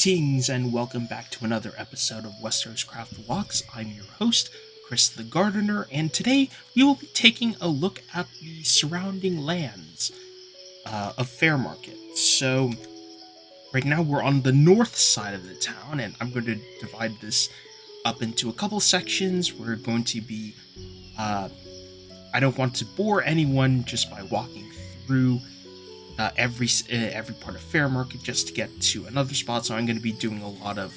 Greetings and welcome back to another episode of WesterosCraft Walks. I'm your host, Chris the Gardener, and today we will be taking a look at the surrounding lands of Fairmarket. So, right now we're on the north side of the town, and I'm going to divide this up into a couple sections. We're going to be, I don't want to bore anyone just by walking through every part of Fairmarket just to get to another spot, so I'm going to be doing a lot of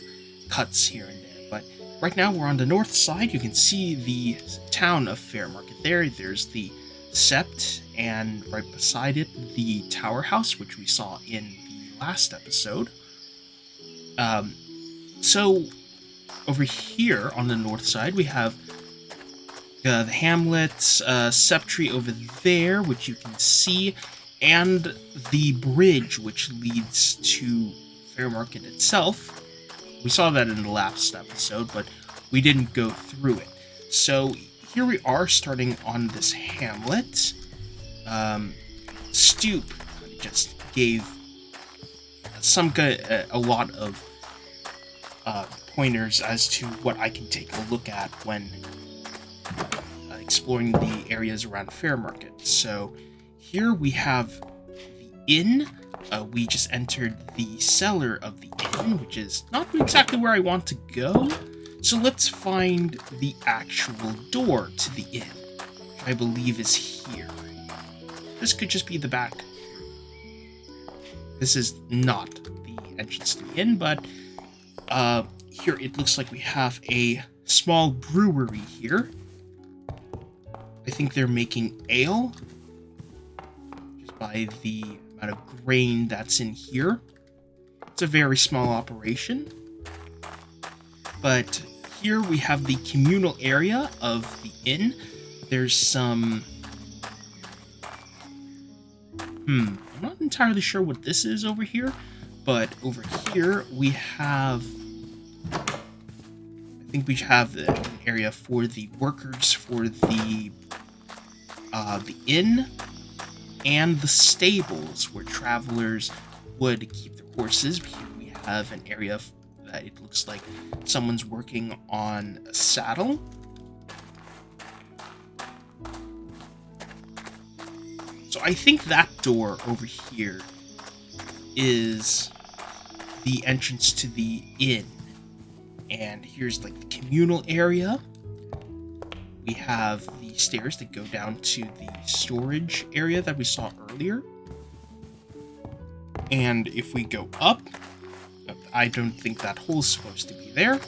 cuts here and there. But right now we're on the north side. You can see the town of Fairmarket there. There's the Sept, and right beside it, the Tower House, which we saw in the last episode. So over here on the north side, we have the hamlets, Sept over there, which you can see, and the bridge which leads to Fairmarket itself. We saw that in the last episode, but we didn't go through it. So here we are starting on this hamlet. Stoop just gave a lot of pointers as to what I can take a look at when exploring the areas around Fairmarket. So here we have the inn. We just entered the cellar of the inn, which is not exactly where I want to go. So let's find the actual door to the inn, which I believe is here. This could just be the back room. This is not the entrance to the inn, but here it looks like we have a small brewery here. I think they're making ale by the amount of grain that's in here. It's a very small operation. But here we have the communal area of the inn. There's some... I'm not entirely sure what this is over here, but over here we have... I think we have an area for the workers for the inn, and the stables where travelers would keep their horses. Here we have an area that it looks like someone's working on a saddle. So I think that door over here is the entrance to the inn. And here's like the communal area. We have the stairs that go down to the storage area that we saw earlier. And if we go up, I don't think that hole's supposed to be there.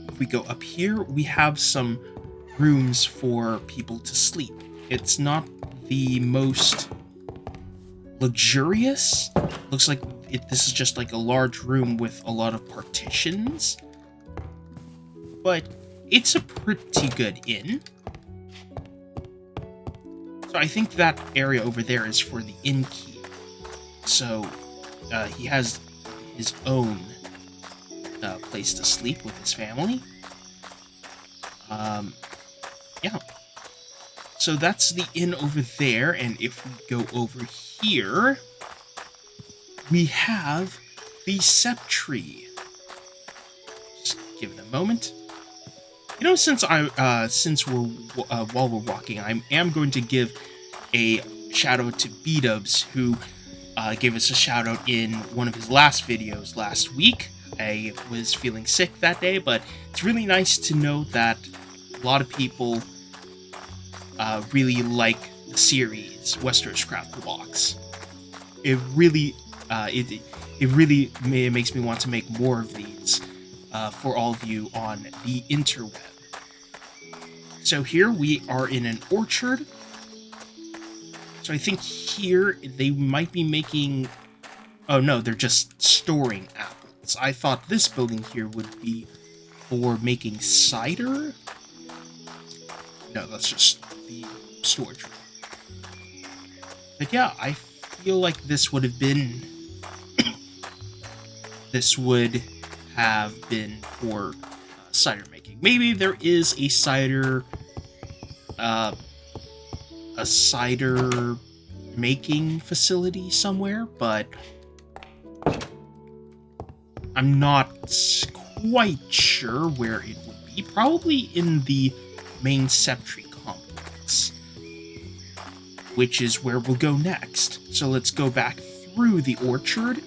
If we go up here, we have some rooms for people to sleep. It's not the most luxurious. Looks like this is just like a large room with a lot of partitions. But it's a pretty good inn. So I think that area over there is for the innkeep. So he has his own place to sleep with his family. Yeah. So that's the inn over there, and if we go over here, we have the Sept tree. Just give it a moment. You know, while we're walking, I am going to give a shout out to B-Dubs, who gave us a shout out in one of his last videos last week. I was feeling sick that day, but it's really nice to know that a lot of people really like the series WesterosCraft Walks. It really makes me want to make more of these for all of you on the interweb. So here we are in an orchard. So I think here they might be making... Oh no, they're just storing apples. I thought this building here would be for making cider. No, that's just the storage room. But yeah, I feel like this would have been... this would have been for cider making. Maybe there is a cider making facility somewhere, but I'm not quite sure where it would be. Probably in the main Septry complex, which is where we'll go next. So let's go back through the orchard.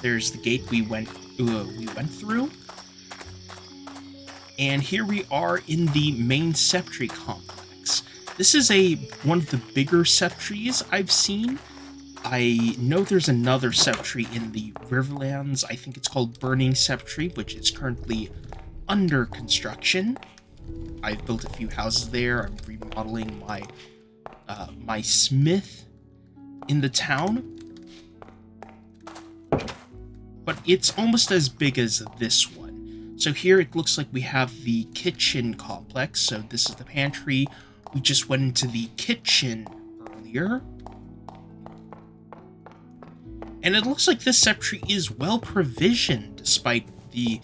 There's the gate we went through. And here we are in the main Septry complex. This is one of the bigger Septries I've seen. I know there's another Septry in the Riverlands. I think it's called Burning Septry, which is currently under construction. I've built a few houses there. I'm remodeling my smith in the town. But it's almost as big as this one. So here it looks like we have the kitchen complex. So this is the pantry. We just went into the kitchen earlier. And it looks like this Septry is well provisioned despite the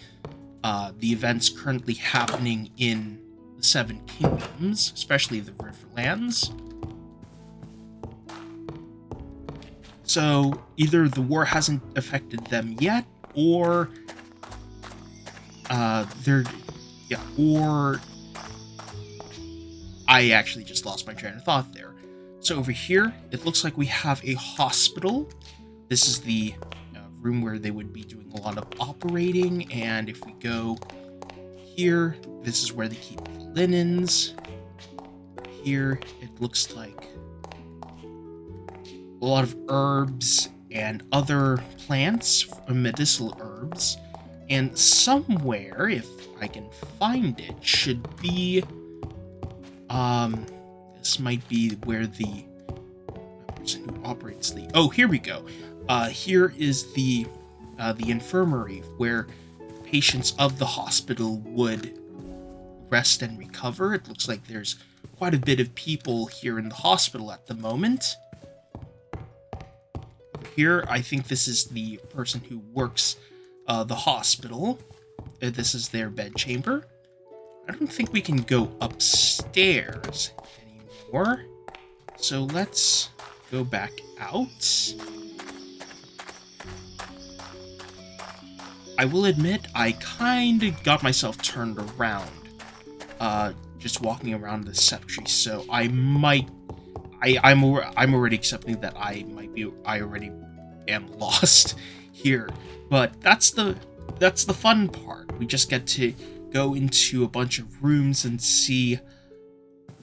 events currently happening in the Seven Kingdoms, especially the Riverlands. So either the war hasn't affected them yet, or or I actually just lost my train of thought there. So over here, it looks like we have a hospital. This is the room where they would be doing a lot of operating, and if we go here, this is where they keep the linens. Here, it looks like a lot of herbs and other plants, medicinal herbs, and somewhere, if I can find it, should be, this might be where the person who operates the, oh, here we go. Here is the infirmary where patients of the hospital would rest and recover. It looks like there's quite a bit of people here in the hospital at the moment. Here, I think this is the person who works the hospital. This is their bed chamber. I don't think we can go upstairs anymore. So let's go back out. I will admit, I kind of got myself turned around just walking around the Septry, so I'm already accepting that I already am lost here. But that's the fun part. We just get to go into a bunch of rooms and see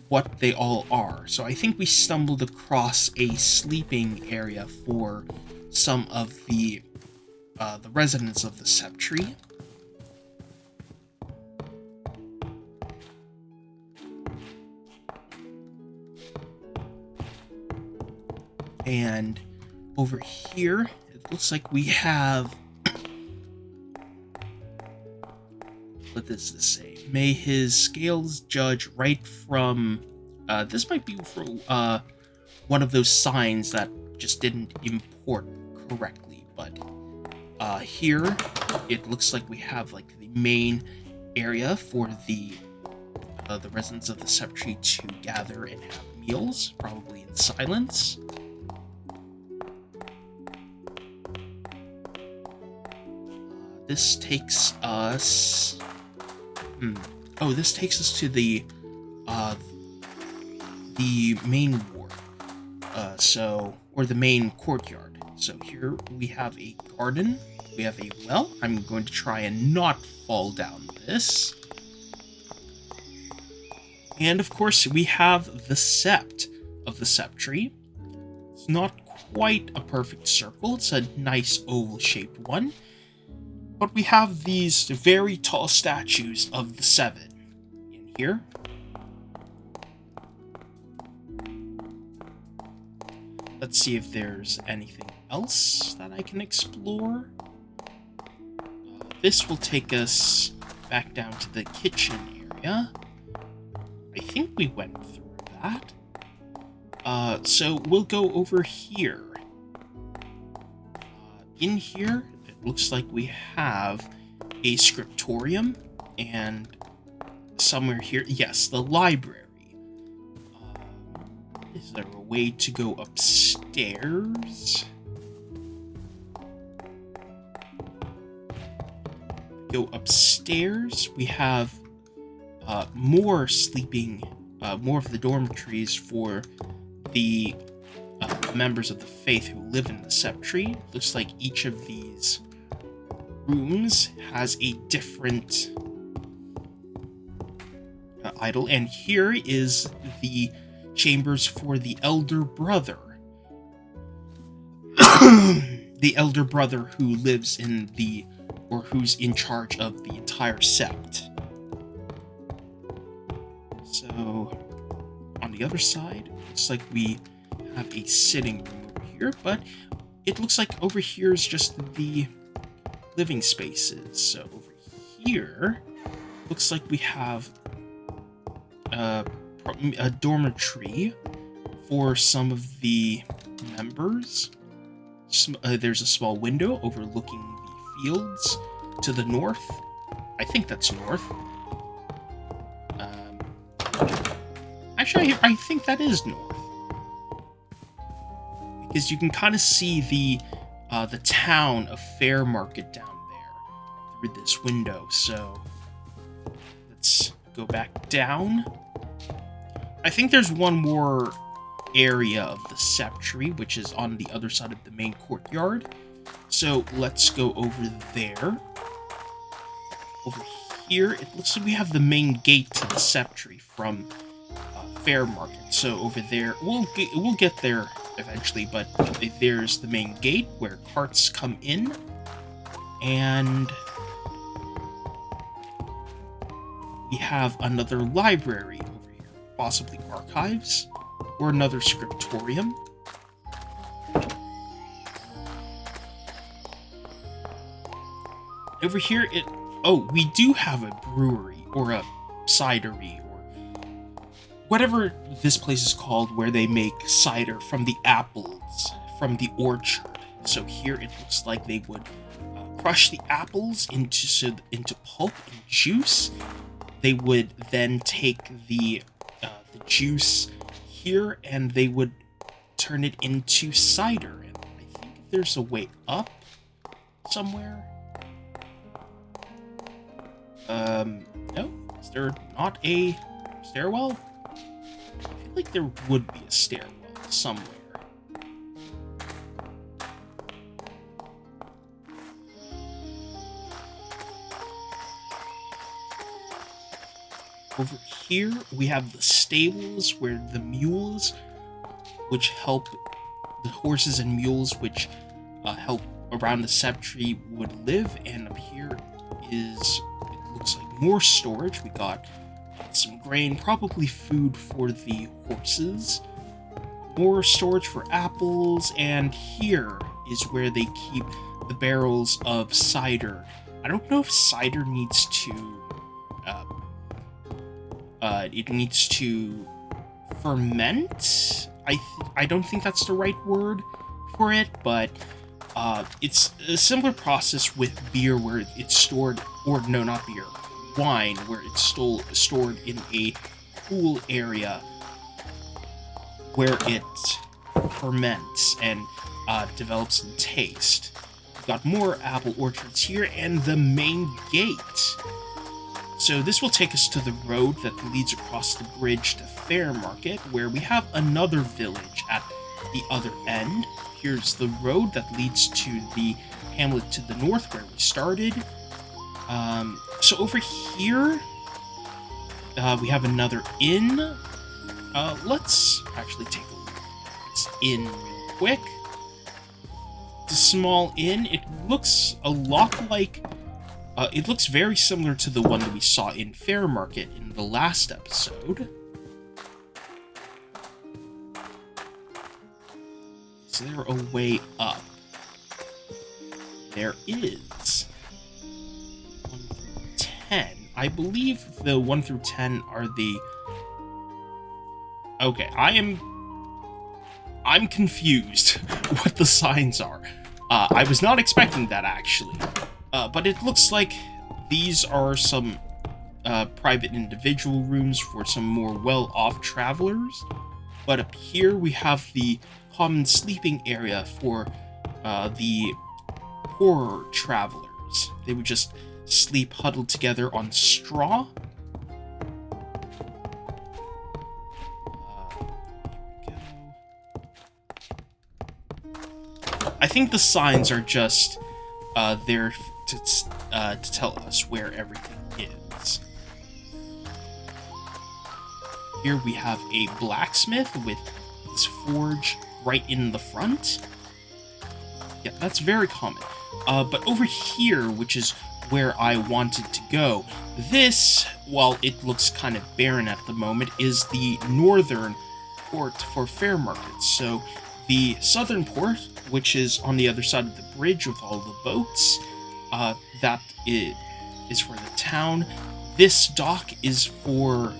what they all are. So I think we stumbled across a sleeping area for some of the residents of the Septry. And over here, it looks like we have, what does this say? May his scales judge right from, this might be for one of those signs that just didn't import correctly, but here it looks like we have like the main area for the residents of the Septry to gather and have meals, probably in silence. This takes us... Oh, this takes us to the main ward. Or the main courtyard. So here we have a garden. We have a well. I'm going to try and not fall down this. And of course, we have the Sept of the Septry. It's not quite a perfect circle. It's a nice oval-shaped one. But we have these very tall statues of the Seven in here. Let's see if there's anything else that I can explore. This will take us back down to the kitchen area. I think we went through that. So we'll go over here. In here, it looks like we have a scriptorium, and somewhere here, yes, the library. Is there a way to go upstairs? stairs. Go upstairs. We have more sleeping, more of the dormitories for the members of the faith who live in the Sept tree. Looks like each of these rooms has a different idol, and here is the chambers for the elder brother. The elder brother who lives in the, or who's in charge of the entire Sept. So, on the other side, it looks like we have a sitting room over here, but it looks like over here is just the living spaces. So over here, looks like we have a dormitory for some of the members. There's a small window overlooking the fields to the north. I think that's north. Actually, I think that is north, because you can kind of see the town of Fairmarket down there through this window. So let's go back down. I think there's one more area of the Sept tree, which is on the other side of the main courtyard. So let's go over there. Over here, it looks like we have the main gate to the Sept tree from Fairmarket. So over there, we'll get there eventually, but there's the main gate where carts come in, and we have another library over here, possibly archives, or another scriptorium. Over here, we do have a brewery, or a cidery, or whatever this place is called, where they make cider from the apples from the orchard. So here it looks like they would crush the apples into pulp and juice. They would then take the juice here, and they would turn it into cider. And I think there's a way up somewhere. No? Is there not a stairwell? I feel like there would be a stairwell somewhere. Over here, we have the stables where the mules, which help, the horses and mules, which help around the Sept tree, would live. And up here is, it looks like, more storage. We got some grain, probably food for the horses, more storage for apples, and here is where they keep the barrels of cider. I don't know if cider needs to it needs to ferment. I don't think that's the right word for it, but it's a similar process with beer, where it's stored, or no, not beer, wine, where it's stored in a cool area where it ferments and develops in taste. We've got more apple orchards here, and the main gate. So this will take us to the road that leads across the bridge to Fairmarket, where we have another village at the other end. Here's the road that leads to the hamlet to the north where we started. So over here, we have another inn. Let's actually take a look at this inn real quick. It's a small inn. It looks a lot like... it looks very similar to the one that we saw in Fairmarket in the last episode. Is there a way up? There is. 1 through 10. I believe the 1 through 10 are the... Okay, I'm confused what the signs are. I was not expecting that, actually. But it looks like these are some private individual rooms for some more well-off travelers. But up here we have the common sleeping area for the poorer travelers. They would just sleep huddled together on straw. I think the signs are just there to tell us where everything is. Here we have a blacksmith with his forge right in the front. Yeah, that's very common. But over here, which is where I wanted to go, this, while it looks kind of barren at the moment, is the northern port for Fairmarket. So the southern port, which is on the other side of the bridge with all the boats, that is for the town. This dock is for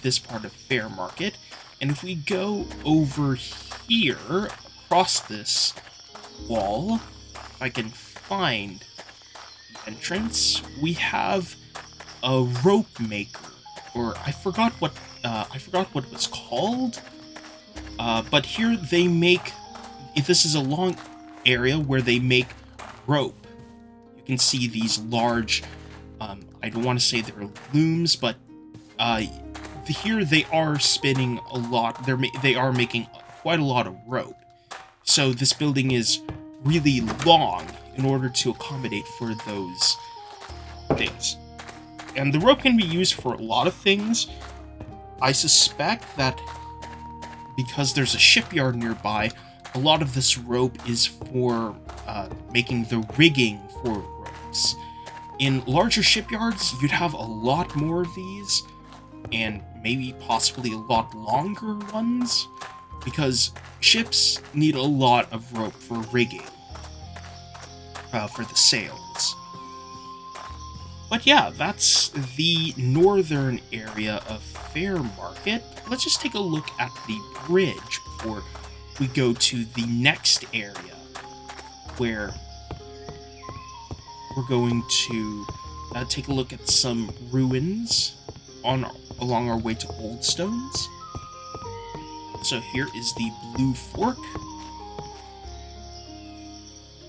this part of Fairmarket. And if we go over here, across this wall, if I can find the entrance, we have a rope maker, or I forgot what it was called. But here they make, if this is a long area where they make rope. You can see these large, I don't want to say they're looms, but here they are spinning a lot. They are making quite a lot of rope. So this building is really long in order to accommodate for those things. And the rope can be used for a lot of things. I suspect that because there's a shipyard nearby, a lot of this rope is for making the rigging for ropes. In larger shipyards, you'd have a lot more of these, and maybe possibly a lot longer ones, because ships need a lot of rope for rigging, for the sails. But yeah, that's the northern area of Fairmarket. Let's just take a look at the bridge before we go to the next area, where we're going to take a look at some ruins along our way to Oldstones. So here is the Blue Fork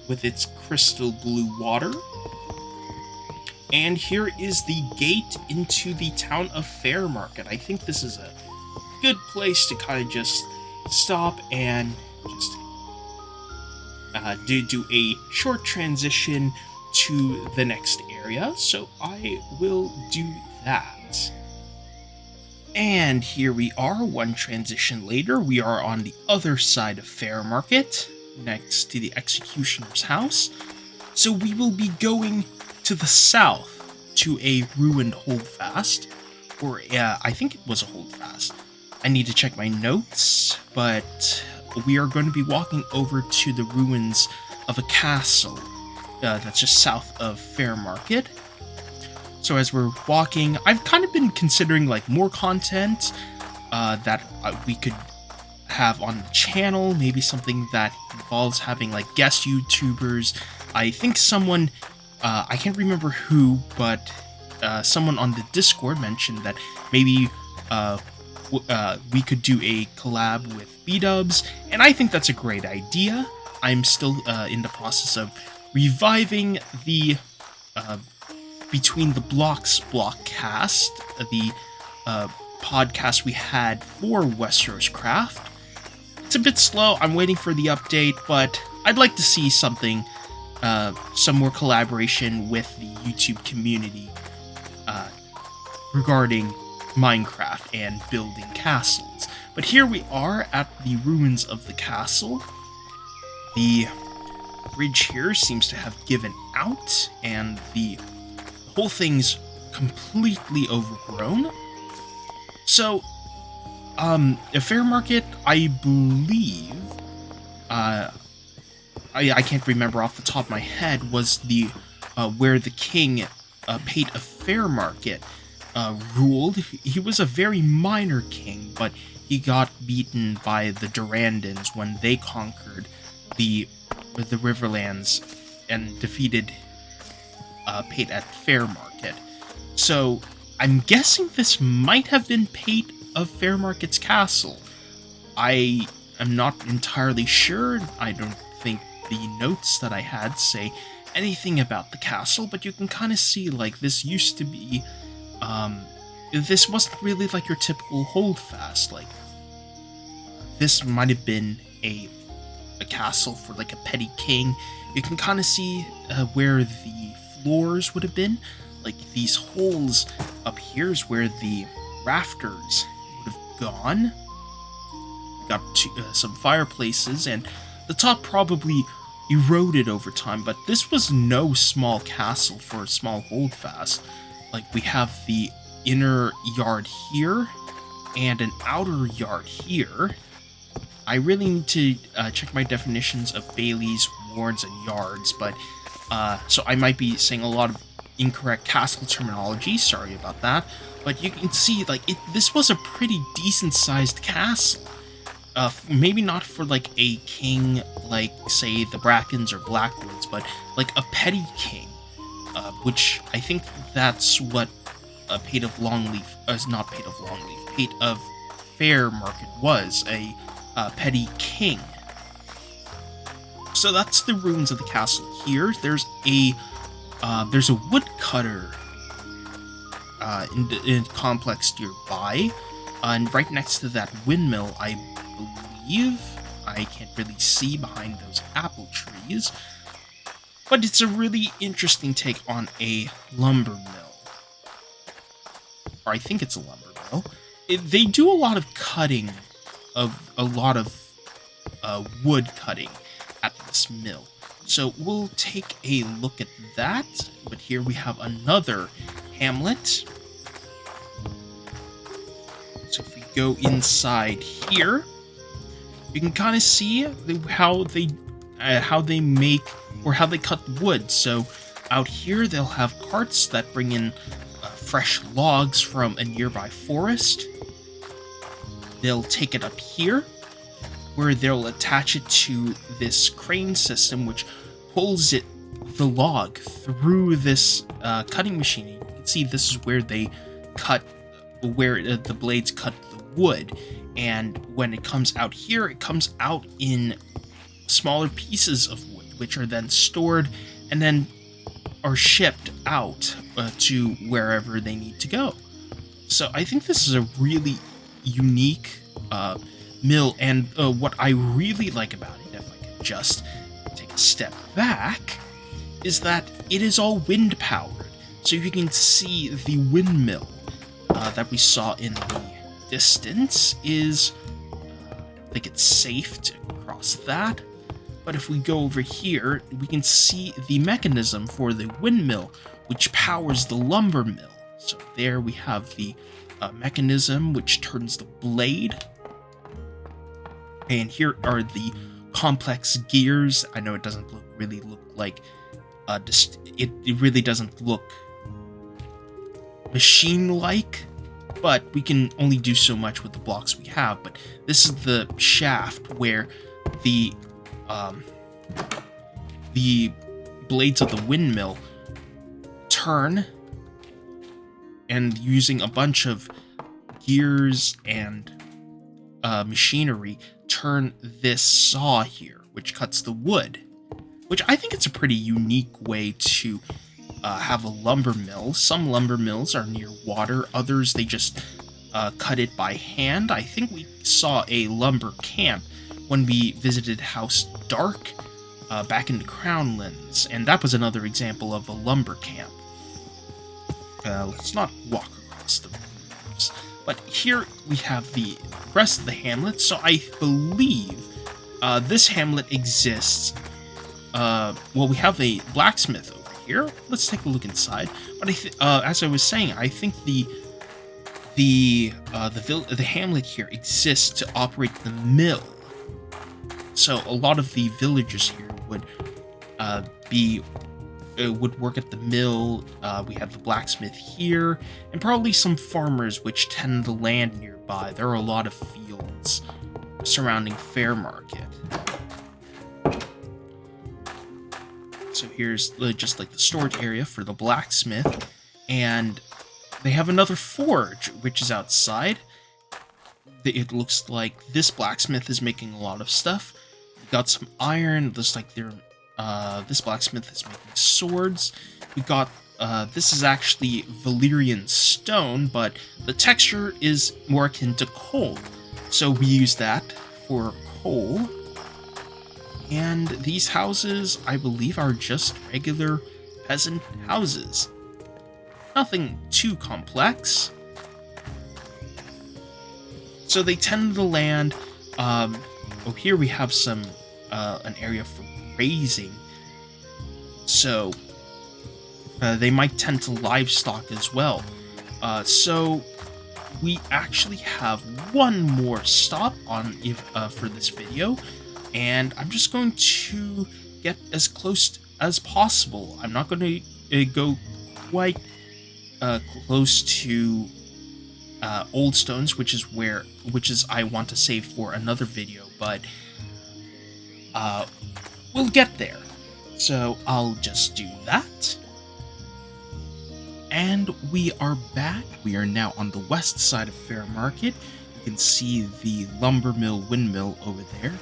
with its crystal blue water. And here is the gate into the town of Fairmarket. I think this is a good place to kind of just stop and just do a short transition to the next area. So I will do that. And here we are, one transition later. We are on the other side of Fairmarket, next to the Executioner's house. So we will be going to the south to a ruined holdfast, or I think it was a holdfast. I need to check my notes, but we are going to be walking over to the ruins of a castle that's just south of Fairmarket. So as we're walking, I've kind of been considering like more content that we could have on the channel, maybe something that involves having like guest YouTubers. I think someone, I can't remember who, but someone on the Discord mentioned that maybe we could do a collab with B-Dubs, and I think that's a great idea. I'm still in the process of reviving the Between the Blocks Blockcast, the podcast we had for WesterosCraft. It's a bit slow, I'm waiting for the update, but I'd like to see something, some more collaboration with the YouTube community regarding Minecraft and building castles. But here we are at the ruins of the castle. The bridge here seems to have given out, and the whole thing's completely overgrown. So, a Fairmarket, I believe, I can't remember off the top of my head, was the where the king Pate of Fairmarket ruled. He was a very minor king, but he got beaten by the Durandans when they conquered the Riverlands and defeated Pate at Fairmarket. So I'm guessing this might have been Pate of Fairmarket's castle. I am not entirely sure. I don't think the notes that I had say anything about the castle, but you can kind of see, like, this used to be, this wasn't really like your typical holdfast. Like, this might have been a castle for like a petty king. You can kind of see where the floors would have been. Like, these holes up here is where the rafters would have gone. Got some fireplaces, and the top probably eroded over time, but this was no small castle for a small holdfast. Like, we have the inner yard here and an outer yard here. I really need to check my definitions of baileys, wards, and yards, but so I might be saying a lot of incorrect castle terminology. Sorry about that. But you can see, like, this was a pretty decent-sized castle. Maybe not for, like, a king, like, say, the Brackens or Blackwoods, but, like, a petty king, which I think that's what Pate of Longleaf, not Pate of Longleaf, Pate of Fairmarket was, a petty king. So that's the ruins of the castle here. There's a woodcutter in complex nearby, and right next to that windmill, I believe. I can't really see behind those apple trees, but it's a really interesting take on a lumber mill. Or I think it's a lumber mill. They do a lot of cutting, of a lot of wood cutting at this mill. So we'll take a look at that. But here we have another hamlet. So if we go inside here, you can kind of see how they make, or how they cut wood. So out here they'll have carts that bring in fresh logs from a nearby forest. They'll take it up here, where they'll attach it to this crane system, which pulls the log through this cutting machine. You can see this is where they cut, where the blades cut the wood. And when it comes out here, it comes out in smaller pieces of wood, which are then stored and then are shipped out to wherever they need to go. So I think this is a really unique mill, and what I really like about it, if I could just take a step back, is that it is all wind powered. So you can see the windmill that we saw in the distance is, I think it's safe to cross that, but if we go over here, we can see the mechanism for the windmill, which powers the lumber mill. So there we have the mechanism which turns the blade, and here are the complex gears. I know it doesn't really look like it really doesn't look machine-like, but we can only do so much with the blocks we have. But this is the shaft where the blades of the windmill turn, and using a bunch of gears and machinery, turn this saw here, which cuts the wood. Which I think it's a pretty unique way to have a lumber mill. Some lumber mills are near water, others they just cut it by hand. I think we saw a lumber camp when we visited House Dark back in the Crownlands, and that was another example of a lumber camp. Let's not walk across the roofs. But here we have the rest of the hamlet, so I believe this hamlet exists. Well, we have a blacksmith over here. Let's take a look inside. But as I was saying, I think the hamlet here exists to operate the mill. So a lot of the villagers here would work at the mill. We have the blacksmith here, and probably some farmers which tend the land nearby. There are a lot of fields surrounding Fairmarket. So here's just like the storage area for the blacksmith, and they have another forge which is outside. it looks like this blacksmith is making a lot of stuff. We got some iron. Looks like this blacksmith is making swords. We got this is actually Valyrian stone, but the texture is more akin to coal. So we use that for coal. And these houses, I believe, are just regular peasant houses. Nothing too complex. So they tend the land. Here we have some an area for grazing. So they might tend to livestock as well. So we actually have one more stop on for this video, and I'm just going to get as close as possible. I'm not going to go quite close to Old Stones, which is I want to save for another video, but we'll get there. So I'll just do that. And we are back. We are now on the west side of Fairmarket. You can see the lumber mill windmill over there,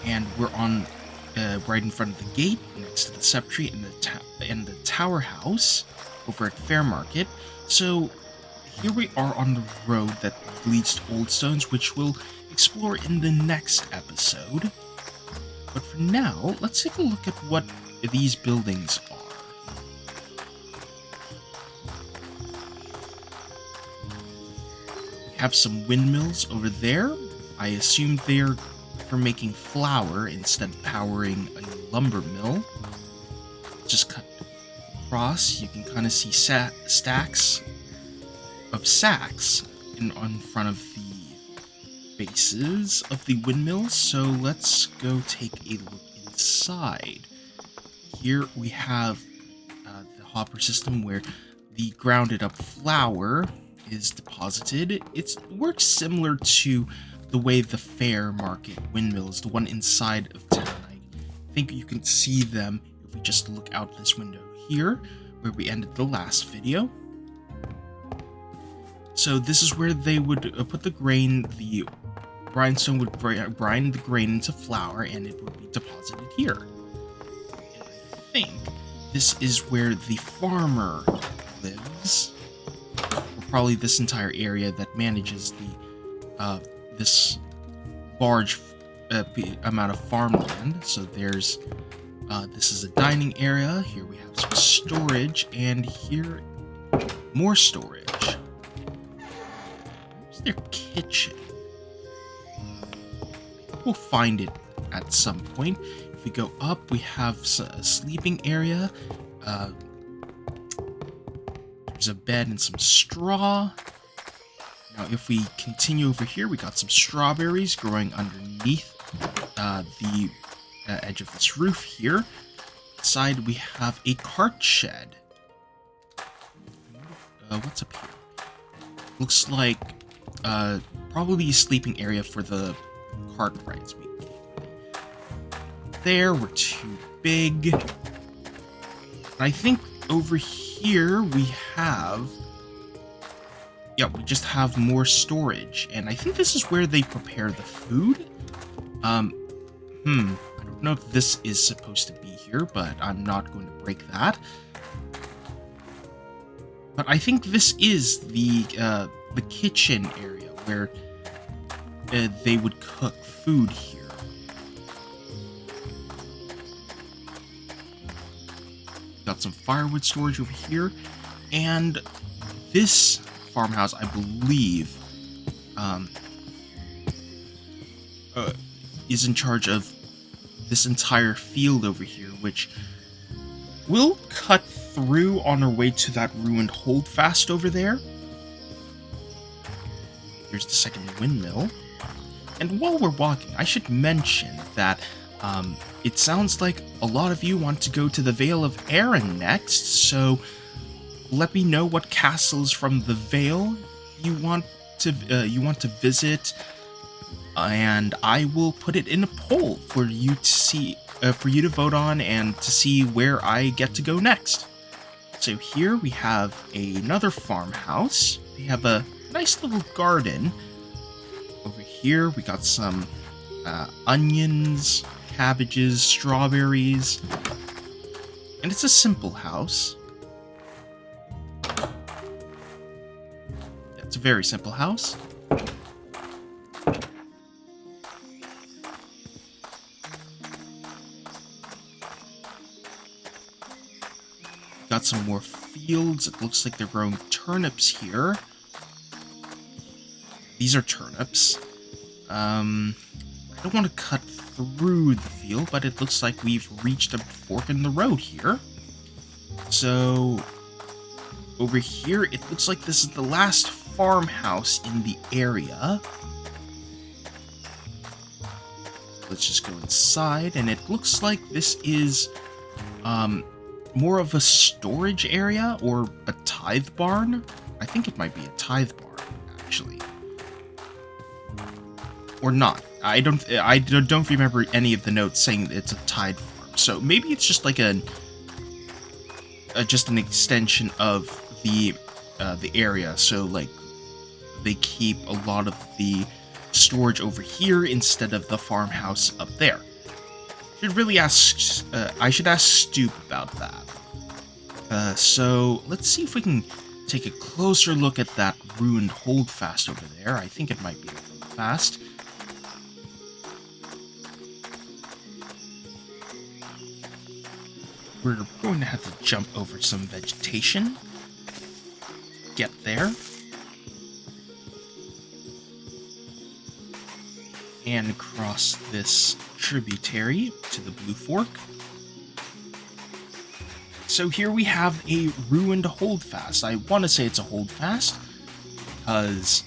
and we're on right in front of the gate, next to the Sept tree and the tower house over at Fairmarket. So here we are on the road that leads to Old Stones, which we'll explore in the next episode. But for now, let's take a look at what these buildings are. We have some windmills over there. I assume they're for making flour instead of powering a lumber mill. Just cut across, you can kind of see stacks of sacks in front of the bases of the windmills. So let's go take a look inside. Here we have the hopper system where the grounded up flour is deposited. It works similar to the way the Fairmarket windmills, the one inside of town. I think you can see them if we just look out this window here, where we ended the last video. So this is where they would put the grain, the grindstone would grind the grain into flour, and it would be deposited here. And I think this is where the farmer lives, or probably this entire area that manages the this large amount of farmland. So there's this is a dining area. Here we have some storage, and here more storage. Where's their kitchen? We'll find it at some point. If we go up, we have a sleeping area. There's a bed and some straw. Now, if we continue over here, we got some strawberries growing underneath the edge of this roof here. Inside, we have a cart shed. What's up here? Looks like probably a sleeping area for the cart rides. There, we're too big. I think over here we have... Yeah, we just have more storage, and I think this is where they prepare the food. I don't know if this is supposed to be here, but I'm not going to break that. But I think this is the kitchen area where they would cook food here. Got some firewood storage over here, and this farmhouse, I believe, is in charge of this entire field over here, which we'll cut through on our way to that ruined holdfast over there. Here's the second windmill. And while we're walking, I should mention that it sounds like a lot of you want to go to the Vale of Arryn next, so let me know what castles from the Vale you want to visit, and I will put it in a poll for you to see, for you to vote on, and to see where I get to go next. So here we have another farmhouse. We have a nice little garden over here. We got some onions, cabbages, strawberries, and it's a simple house. It's a very simple house. Got some more fields. It looks like they're growing turnips here. These are turnips. I don't want to cut through the field, but it looks like we've reached a fork in the road here. So over here, it looks like this is the last farmhouse in the area. Let's just go inside, and it looks like this is more of a storage area or a tithe barn. I think it might be a tithe barn, actually. Or not. I don't remember any of the notes saying that it's a tithe farm. So maybe it's just like just an extension of the area. So like they keep a lot of the storage over here instead of the farmhouse up there. I should ask Stoop about that. So let's see if we can take a closer look at that ruined holdfast over there. I think it might be a holdfast. We're going to have to jump over some vegetation. Get there. And cross this tributary to the Blue Fork. So here we have a ruined holdfast. I want to say it's a holdfast because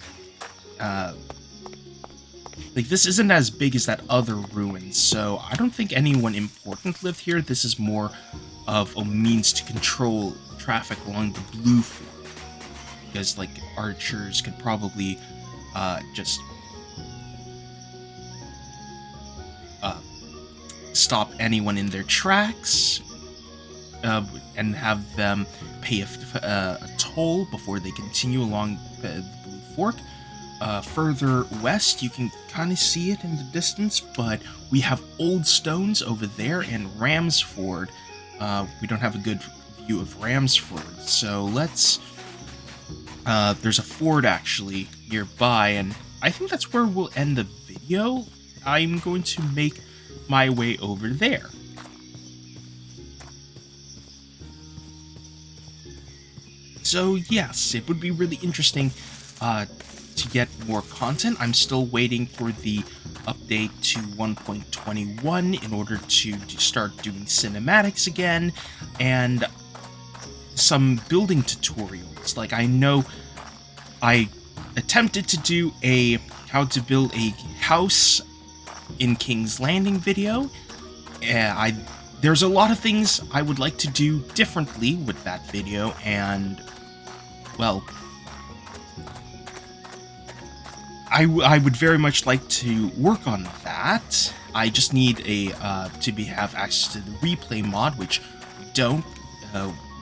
like this isn't as big as that other ruin, so I don't think anyone important lived here. This is more of a means to control traffic along the Blue Fork, because like archers could probably just stop anyone in their tracks and have them pay a toll before they continue along the Blue Fork. Further west, you can kind of see it in the distance, but we have Old Stones over there and Ramsford. We don't have a good view of Ramsford, so let's... there's a ford actually nearby, and I think that's where we'll end the video. I'm going to make my way over there. So yes, it would be really interesting to get more content. I'm still waiting for the update to 1.21 in order to start doing cinematics again, and some building tutorials. Like, I know I attempted to do a how to build a house in King's Landing video. There's a lot of things I would like to do differently with that video, and well, I would very much like to work on that. I just need have access to the replay mod, which we don't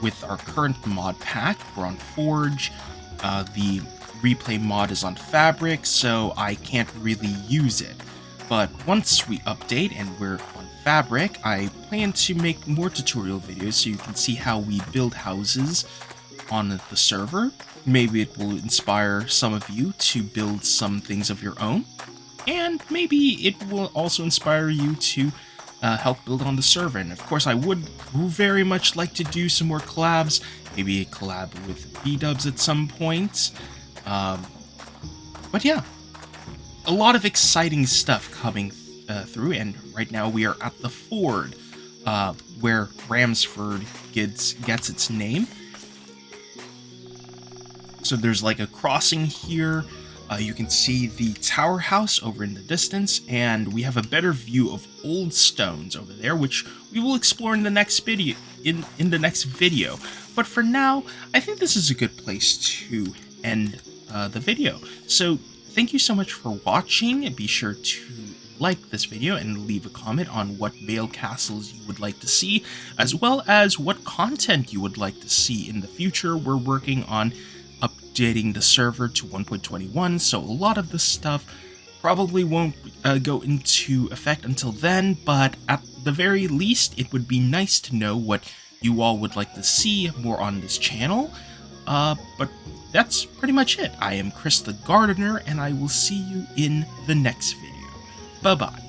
with our current mod pack. We're on Forge. The replay mod is on Fabric, so I can't really use it. But once we update and we're on Fabric, I plan to make more tutorial videos so you can see how we build houses on the server. Maybe it will inspire some of you to build some things of your own, and maybe it will also inspire you to help build on the server. And of course, I would very much like to do some more collabs, maybe a collab with B-dubs at some point. But yeah, a lot of exciting stuff coming through, and right now we are at the ford where Ramsford gets its name. So there's like a crossing here. You can see the tower house over in the distance, and we have a better view of Old Stones over there, which we will explore in the next video. In the next video. But for now, I think this is a good place to end the video. So thank you so much for watching. Be sure to like this video and leave a comment on what Vale castles you would like to see, as well as what content you would like to see in the future. We're working on updating the server to 1.21, so a lot of this stuff probably won't go into effect until then, but at the very least, it would be nice to know what you all would like to see more on this channel. But that's pretty much it. I am Chris the Gardener, and I will see you in the next video. Bye-bye.